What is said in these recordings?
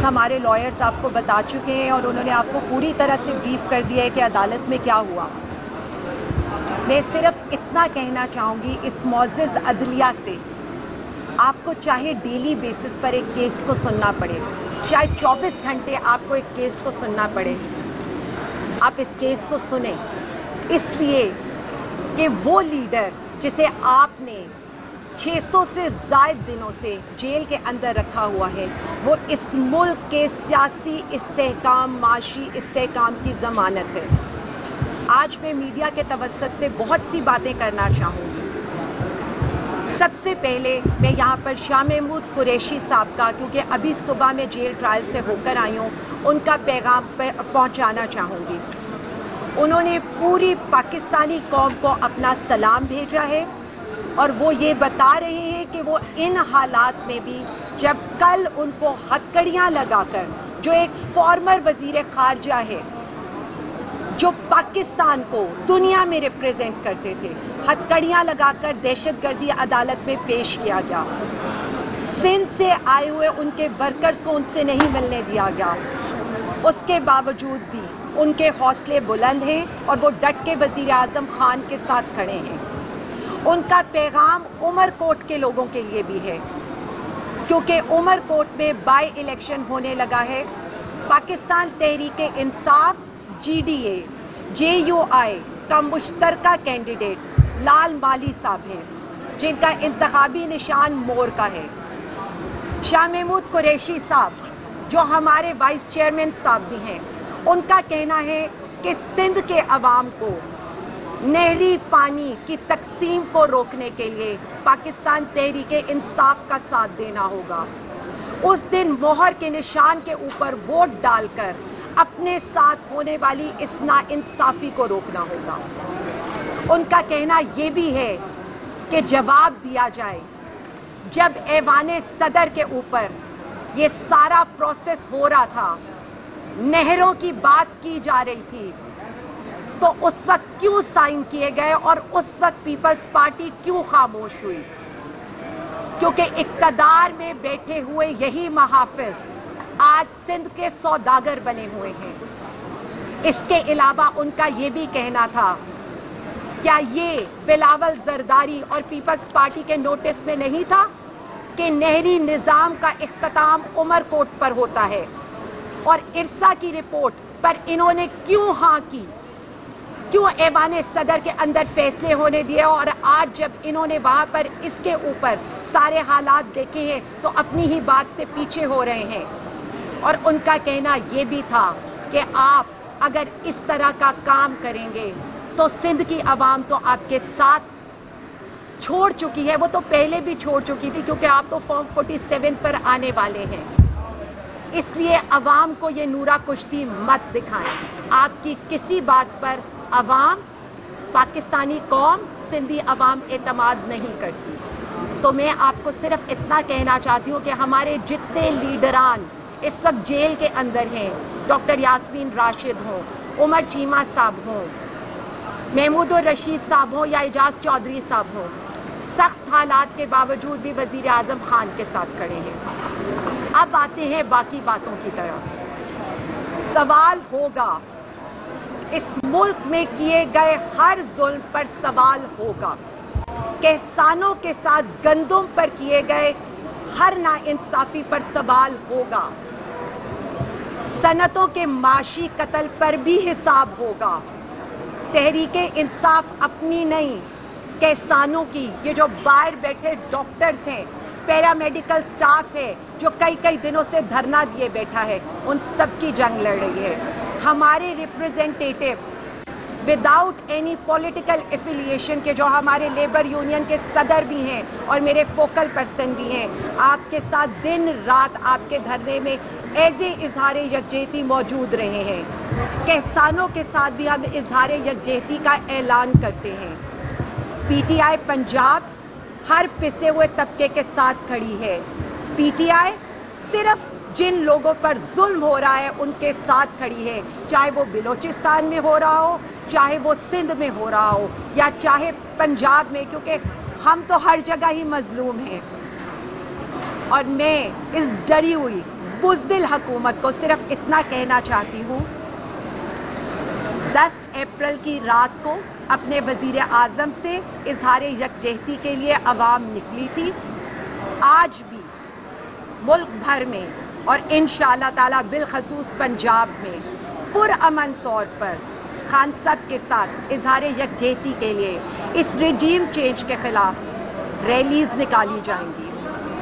हमारे लॉयर्स आपको बता चुके हैं और उन्होंने आपको पूरी तरह से ब्रीफ कर दिया है कि अदालत में क्या हुआ। मैं सिर्फ इतना कहना चाहूँगी, इस मुअज़्ज़ज़ अदलिया से आपको चाहे डेली बेसिस पर एक केस को सुनना पड़े, चाहे 24 घंटे आपको एक केस को सुनना पड़े, आप इस केस को सुने, इसलिए कि वो लीडर जिसे आपने 600 से ज़ायद दिनों से जेल के अंदर रखा हुआ है, वो इस मुल्क के सियासी इस्तेहकाम, माशी इस्तेहकाम की ज़मानत है। आज मैं मीडिया के तवस्सुत से बहुत सी बातें करना चाहूँगी। सबसे पहले मैं यहाँ पर शाह महमूद कुरैशी साहब का, क्योंकि अभी सुबह मैं जेल ट्रायल से होकर आई हूँ, उनका पैगाम पहुँचाना चाहूँगी। उन्होंने पूरी पाकिस्तानी कौम को अपना सलाम भेजा है और वो ये बता रहे हैं कि वो इन हालात में भी, जब कल उनको हथकड़ियाँ लगाकर, जो एक फॉर्मर वजीर खारजा है जो पाकिस्तान को दुनिया में रिप्रेजेंट करते थे, हथकड़ियाँ लगाकर दहशतगर्दी अदालत में पेश किया गया। सिंध से आए हुए उनके वर्कर्स को उनसे नहीं मिलने दिया गया, उसके बावजूद भी उनके हौसले बुलंद हैं और वो डट के वज़ीर आज़म खान के साथ खड़े हैं। उनका पैगाम उमरकोट के लोगों के लिए भी है, क्योंकि उमरकोट में बाई इलेक्शन होने लगा है। पाकिस्तान तहरीक-ए-इंसाफ GDA JUI का मुश्तरका कैंडिडेट लाल माली साहब हैं, जिनका इंतखाबी निशान मोर का है। शाह महमूद कुरैशी साहब जो हमारे वाइस चेयरमैन साहब भी हैं, उनका कहना है कि सिंध के अवाम को नहरी पानी की तकसीम को रोकने के लिए पाकिस्तान तहरीक-ए-इंसाफ का साथ देना होगा। उस दिन मोहर के निशान के ऊपर वोट डालकर अपने साथ होने वाली इस नाइंसाफी को रोकना होगा। उनका कहना ये भी है कि जवाब दिया जाए। जब ऐवाने सदर के ऊपर ये सारा प्रोसेस हो रहा था, नहरों की बात की जा रही थी, तो उस वक्त क्यों साइन किए गए और उस वक्त पीपल्स पार्टी क्यों खामोश हुई? क्योंकि इक़्तिदार में बैठे हुए यही महाफिज आज सिंध के सौदागर बने हुए हैं। इसके अलावा उनका ये भी कहना था, क्या ये बिलावल जरदारी और पीपल्स पार्टी के नोटिस में नहीं था कि नहरी निज़ाम का इख्तिताम उमरकोट पर होता है, और इरसा की रिपोर्ट पर इन्होंने क्यों हाँ की, क्यों ऐवाने सदर के अंदर फैसले होने दिए, और आज जब इन्होंने वहां पर इसके ऊपर सारे हालात देखे हैं तो अपनी ही बात से पीछे हो रहे हैं। और उनका कहना ये भी था कि आप अगर इस तरह का काम करेंगे तो सिंध की आवाम तो आपके साथ छोड़ चुकी है, वो तो पहले भी छोड़ चुकी थी, क्योंकि आप तो फॉर्म 47 पर आने वाले हैं। इसलिए अवाम को ये नूरा कुश्ती मत दिखाएं। आपकी किसी बात पर अवाम, पाकिस्तानी कौम, सिंधी अवाम एतमाद नहीं करती। तो मैं आपको सिर्फ इतना कहना चाहती हूँ कि हमारे जितने लीडरान इस वक्त जेल के अंदर हैं, डॉक्टर यास्मीन राशिद हों, उमर चीमा साहब हों, महमूद रशीद साहब हों या एजाज चौधरी साहब हों, सख्त हालात के बावजूद भी वजीर आजम खान के साथ खड़े हैं। अब आते हैं बाकी बातों की तरफ। सवाल होगा, इस मुल्क में किए गए हर जुल्म पर सवाल होगा। किसानों के साथ गंदुम पर किए गए हर नाइंसाफी पर सवाल होगा। सनतों के माशी कत्ल पर भी हिसाब होगा। तहरीक-ए-इंसाफ अपनी नहीं, किसानों की, ये जो बाहर बैठे डॉक्टर्स हैं, पैरामेडिकल स्टाफ है जो कई कई दिनों से धरना दिए बैठा है, उन सब की जंग लड़ रही है। हमारे representative without any political affiliation के, जो हमारे लेबर यूनियन के सदर भी हैं और मेरे फोकल पर्सन भी हैं, आपके साथ दिन रात आपके धरने में ऐसे इजहार यकजहती मौजूद रहे हैं। किसानों के साथ भी हम इजहार यकजहती का ऐलान करते हैं। PTI पंजाब हर पिसे हुए तबके के साथ खड़ी है। PTI सिर्फ जिन लोगों पर जुल्म हो रहा है उनके साथ खड़ी है, चाहे वो बलोचिस्तान में हो रहा हो, चाहे वो सिंध में हो रहा हो, या चाहे पंजाब में, क्योंकि हम तो हर जगह ही मजलूम हैं। और मैं इस डरी हुई بزدل حکومت کو صرف اتنا کہنا چاہتی ہوں، 10 اپریل کی رات کو اپنے وزیر اعظم سے اظہار یکجہتی کے لیے عوام نکلی تھی. آج بھی ملک بھر میں اور انشاءاللہ تعالی بالخصوص پنجاب میں پرامن طور پر خان صاحب کے ساتھ اظہار یکجہتی کے لیے اس رجیم چینج کے خلاف ریلیز نکالی جائیں گی.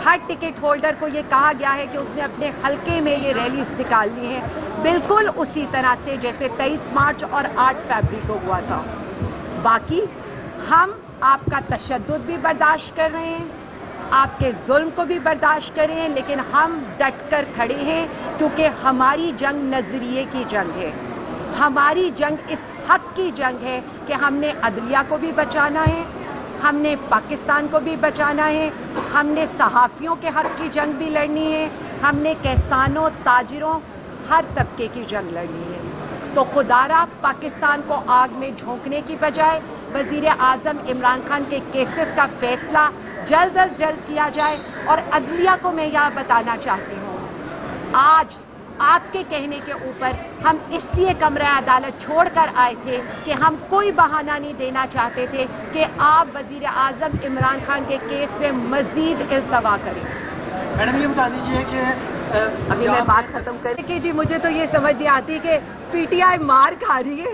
ہر ٹکٹ ہولڈر کو یہ کہا گیا ہے کہ اس نے اپنے حلقے میں یہ ریلیز نکالنی ہے، بالکل اسی طرح سے جیسے 23 مارچ اور 8 فروری کو ہوا تھا. باقی ہم آپ کا تشدد بھی برداشت کر رہے ہیں، آپ کے ظلم کو بھی برداشت کر رہے ہیں، لیکن ہم ڈٹ کر کھڑے ہیں کیونکہ ہماری جنگ نظریے کی جنگ ہے. ہماری جنگ اس حق کی جنگ ہے کہ ہم نے عدلیہ کو بھی بچانا ہے، ہم نے پاکستان کو بھی بچانا ہے، ہم نے صحافیوں کے حق کی جنگ بھی لڑنی ہے، ہم نے کسانوں، تاجروں، ہر طبقے کی جنگ لڑنی ہے. تو خدارا پاکستان کو آگ میں جھونکنے کی بجائے وزیر اعظم عمران خان کے کیسز کا فیصلہ جلد از جلد کیا جائے. اور عدلیہ کو میں یہ بتانا چاہتی ہوں، آج آپ کے کہنے کے اوپر ہم اس لیے کمرہ عدالت چھوڑ کر آئے تھے کہ ہم کوئی بہانہ نہیں دینا چاہتے تھے کہ آپ وزیر اعظم عمران خان کے کیس میں مزید التوا کریں. میڈم یہ بتا دیجیے کہ ابھی میں بات ختم کریں کہ جی مجھے تو یہ سمجھ نہیں آتی کہ پی ٹی آئی مار کھا رہی ہے،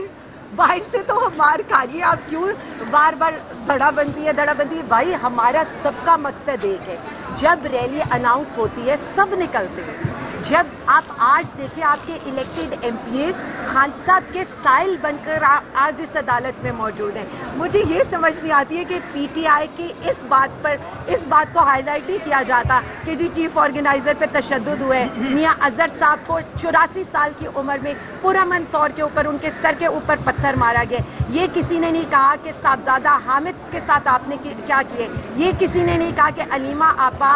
باہر سے تو مار کھا رہی ہے، آپ کیوں بار بار دھڑا بندی ہے. بھائی ہمارا سب کا مقصد ایک ہے، جب ریلی اناؤنس ہوتی ہے سب نکلتے ہیں. جب آپ آج دیکھیں آپ کے elected M P As Khan صاحب کے سائل بن کر آج اس عدالت میں موجود ہیں. مجھے یہ سمجھ نہیں آتی ہے کہ پی ٹی آئی کی اس بات کو ہائی لائٹ نہیں کیا جاتا کہ جی چیف آرگنائزر پہ تشدد ہوئے، میاں اظہر صاحب کو 84 سال کی عمر میں پرامن طور کے اوپر ان کے سر کے اوپر پتھر مارا گیا. یہ کسی نے نہیں کہا کہ صاحبزادہ حامد کے ساتھ آپ نے کیا کیے، یہ کسی نے نہیں کہا کہ علیمہ آپا،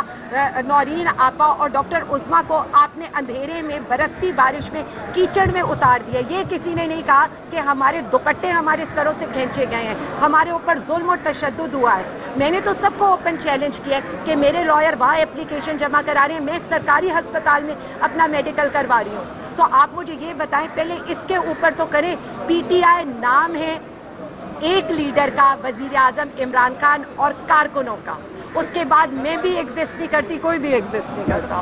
نورین آپا اور ڈاکٹر عظما کو آپ نے اندھیرے میں برستی بارش میں کیچڑ میں اتار دیا. یہ کسی نے نہیں کہا کہ ہمارے دوپٹے ہمارے سروں سے کھینچے گئے ہیں، ہمارے اوپر ظلم اور تشدد ہوا ہے. میں نے تو سب کو اوپن چیلنج کیا ہے کہ میرے لائر وہاں اپلیکیشن جمع کرا رہے ہیں، میں سرکاری ہسپتال میں اپنا میڈیکل کروا رہی ہوں. تو آپ مجھے یہ بتائیں پہلے اس کے اوپر تو کریں. پی ٹی آئی نام ہے ایک لیڈر کا، وزیر اعظم عمران خان اور کارکنوں کا، اس کے بعد میں بھی ایگزسٹ نہیں کرتی، کوئی بھی ایگزسٹ نہیں کرتا.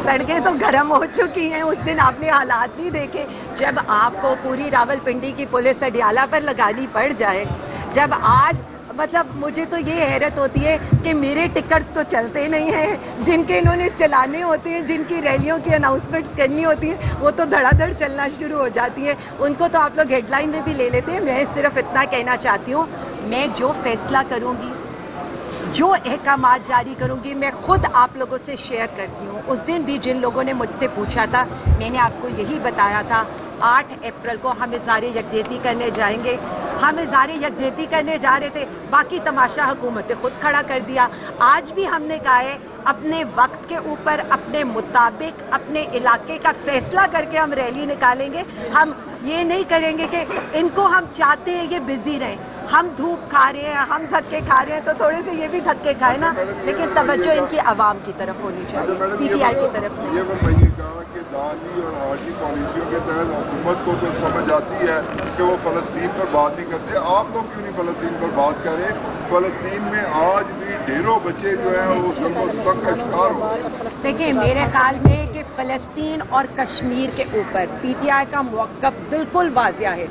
سڑکیں تو گرم ہو چکی ہیں. اس دن آپ نے حالات نہیں دیکھے جب آپ کو پوری راول پنڈی کی پولیس اڈیالہ پر لگانی پڑ جائے. جب آج مطلب مجھے تو یہ حیرت ہوتی ہے کہ میرے ٹکٹس تو چلتے نہیں ہیں، جن کے انہوں نے چلانے ہوتے ہیں، جن کی ریلیوں کی اناؤنسمنٹس کرنی ہوتی ہیں، وہ تو دھڑا دھڑ چلنا شروع ہو جاتی ہیں. ان کو تو آپ لوگ ہیڈ لائن میں بھی لے لیتے ہیں. میں صرف اتنا کہنا چاہتی ہوں، میں جو فیصلہ کروں گی، جو احکامات جاری کروں گی، میں خود آپ لوگوں سے شیئر کرتی ہوں. اس دن بھی جن لوگوں نے مجھ سے پوچھا تھا، میں نے آپ کو یہی بتایا تھا 8 اپریل کو ہم اظہار یکجہتی کرنے جائیں گے. ہم اظہار یکجہتی کرنے جا رہے تھے، باقی تماشا حکومت نے خود کھڑا کر دیا. آج بھی ہم نے کہا ہے اپنے وقت کے اوپر، اپنے مطابق، اپنے علاقے کا فیصلہ کر کے ہم ریلی نکالیں گے. ہم یہ نہیں کریں گے کہ ان کو ہم چاہتے ہیں یہ بزی رہیں. ہم دھوپ کھا رہے ہیں، ہم دھکے کھا رہے ہیں، تو تھوڑے سے یہ بھی دھکے کھائے نا، لیکن توجہ ان کی عوام کی طرف ہونی چاہیے، پی ٹی آئی کی طرف. یہ بتائیے گا کہ دانی اور آرٹی پالیسیوں کے تحت حکومت کو تو سمجھ آتی ہے کہ وہ فلسطین پر بات نہیں کرتے. آپ لوگ کیوں نہیں فلسطین پر بات کر رہے؟ فلسطین میں آج بھی ڈھیروں بچے جو ہیں وہ سب کا شکار ہو. دیکھیں میرے خیال میں کہ فلسطین اور کشمیر کے اوپر پی ٹی آئی کا موقف بالکل واضح ہے.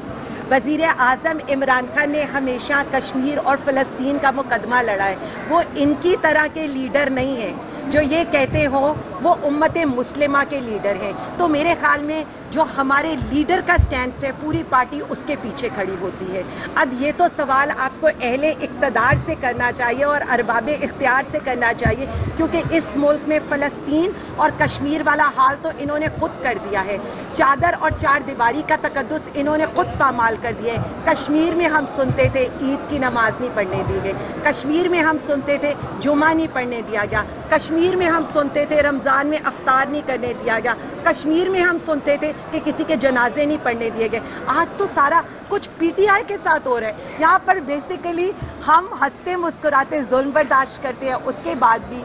وزیر اعظم عمران خان نے ہمیشہ کشمیر اور فلسطین کا مقدمہ لڑا ہے. وہ ان کی طرح کے لیڈر نہیں ہیں جو یہ کہتے ہوں، وہ امت مسلمہ کے لیڈر ہیں. تو میرے خیال میں جو ہمارے لیڈر کا سٹینڈ ہے، پوری پارٹی اس کے پیچھے کھڑی ہوتی ہے. اب یہ تو سوال آپ کو اہل اقتدار سے کرنا چاہیے اور ارباب اختیار سے کرنا چاہیے، کیونکہ اس ملک میں فلسطین اور کشمیر والا حال تو انہوں نے خود کر دیا ہے. चादर और चार दीवारी का तकद्दुस इन्होंने खुद पामाल कर दिया है। कश्मीर में हम सुनते थे ईद की नमाज नहीं पढ़ने दी गई, कश्मीर में हम सुनते थे जुमा नहीं पढ़ने दिया गया, कश्मीर में हम सुनते थे रमज़ान में अफ्तार नहीं करने दिया गया, कश्मीर में हम सुनते थे कि किसी के जनाजे नहीं पढ़ने दिए गए। आज तो सारा कुछ पीटीआई के साथ हो रहा है। यहाँ पर बेसिकली हम हंसते मुस्कुराते जुल्म बर्दाश्त करते हैं, उसके बाद भी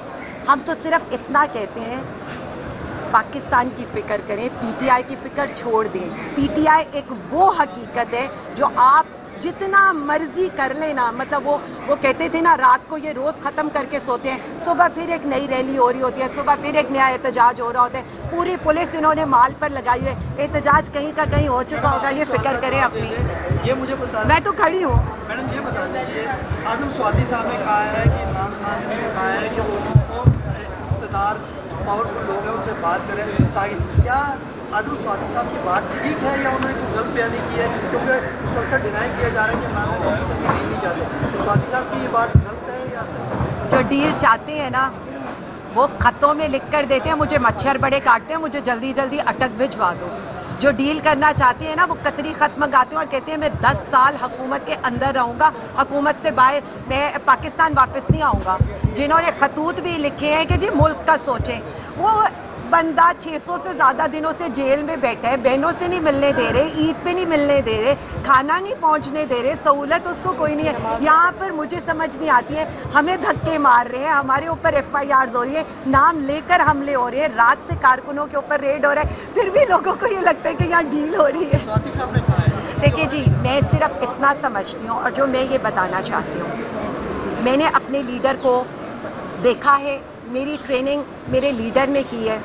हम तो सिर्फ इतना कहते हैं पाकिस्तान की फिक्र करें, पीटीआई की फिक्र छोड़ दें। पीटीआई एक वो हकीकत है जो आप जितना मर्जी कर लेना, मतलब वो कहते थे ना रात को ये रोज खत्म करके सोते हैं, सुबह फिर एक नई रैली हो रही होती है, सुबह फिर एक नया एहतजाज हो रहा होता है, पूरी पुलिस इन्होंने माल पर लगाई है, एहतजाज कहीं का कहीं हो चुका होगा, ये फिक्र करें अपनी। ये मुझे बता, मैं तो खड़ी हूँ। मैडम ये बता दीजिए, आजम स्वाति साहब ने कहा है कि इमरान खान ने कहा है कि वो इक़्तिदार पावरफुल लोग हैं उनसे बात करें, ताकि क्या आजम स्वाति साहब की बात ठीक है या उन्होंने कुछ गलत बयानी की है? क्योंकि उसका डिनाई किया जा रहा है कि इमरान खान नहीं चाहते, तो स्वाति साहब की ये बात गलत है या? जो डील चाहते हैं ना वो खतों में लिख कर देते हैं, मुझे मच्छर बड़े काटते हैं, मुझे जल्दी जल्दी अटक भिजवा दो। जो डील करना चाहते हैं ना वो कतरी खत मंगाते हैं और कहते हैं मैं 10 साल हुकूमत के अंदर रहूंगा, हुकूमत से बाहर मैं पाकिस्तान वापस नहीं आऊंगा। जिन्होंने खतूत भी लिखे हैं कि जी मुल्क का सोचें, वो बंदा 600 से ज़्यादा दिनों से जेल में बैठा है, बहनों से नहीं मिलने दे रहे, ईद पे नहीं मिलने दे रहे, खाना नहीं पहुंचने दे रहे, सहूलत उसको कोई नहीं है। यहाँ पर मुझे समझ नहीं आती है, हमें धक्के मार रहे हैं, हमारे ऊपर FIR हो रही है, नाम लेकर हमले हो रहे हैं, रात से कारकुनों के ऊपर रेड हो रहा है, फिर भी लोगों को ये लगता है कि यहाँ डील हो रही है। देखिए जी, मैं सिर्फ इतना समझती हूँ और जो मैं ये बताना चाहती हूँ, मैंने अपने लीडर को देखा है, मेरी ट्रेनिंग मेरे लीडर ने की है,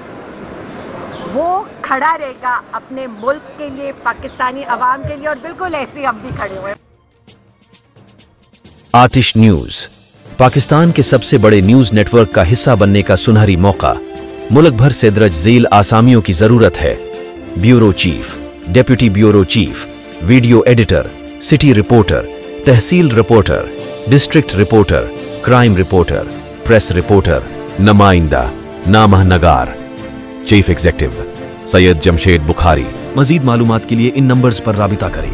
वो खड़ा रहेगा अपने मुल्क के लिए, पाकिस्तानी अवाम के लिए, और बिल्कुल ऐसे हम भी खड़े हुए। आतिश न्यूज, पाकिस्तान के सबसे बड़े न्यूज नेटवर्क का हिस्सा बनने का सुनहरी मौका। मुल्क भर से दर्ज झील आसामियों की जरूरत है। Bureau chief, deputy bureau chief, video editor, city reporter, tehsil reporter, district reporter, crime reporter, press reporter, नुमाइंदा, नामह नगार, चीफ एग्जीक्यूटिव सैयद जमशेद बुखारी। मजीद मालूमात के लिए इन नंबर्स पर राबिता करें।